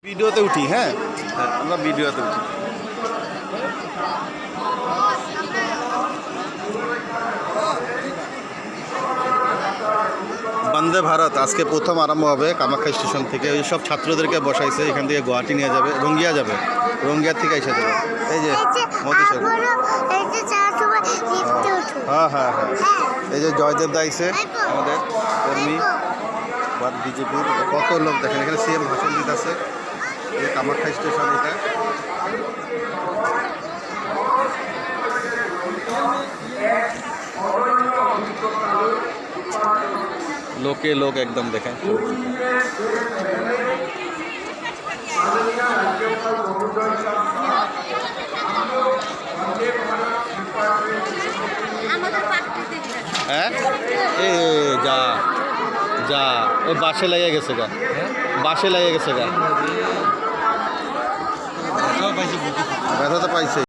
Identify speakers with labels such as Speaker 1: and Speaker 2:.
Speaker 1: ভিডিওতে উঠি। হ্যাঁ, আমরা ভিডিওতে উঠি। বন্দে ভারত আজকে প্রথম আরম্ভ হবে কামাখ্যা স্টেশন থেকে। ওই সব ছাত্রদেরকে বসাইছে, এখান থেকে গুয়াহাটি নিয়ে যাবে, রঙ্গিয়া যাবে, রঙ্গিয়ার থেকে এসে যাবে। এই যে মোদি সরকার, হ্যাঁ হ্যাঁ হ্যাঁ, এই যে জয়দেব দা আইছে আমাদের কর্মী বিজেপির। কত লোক দেখেন, এখানে সিএম ভাষণ দিতেছে। এই কামাখ্যা স্টেশন এটা। লোকে লোক একদম দেখেন। হ্যাঁ, এ যা যা, ওই বাসে লেগে গেছে গা, বাসে লেগে গেছে গা, ব্যথা তো পাইছে।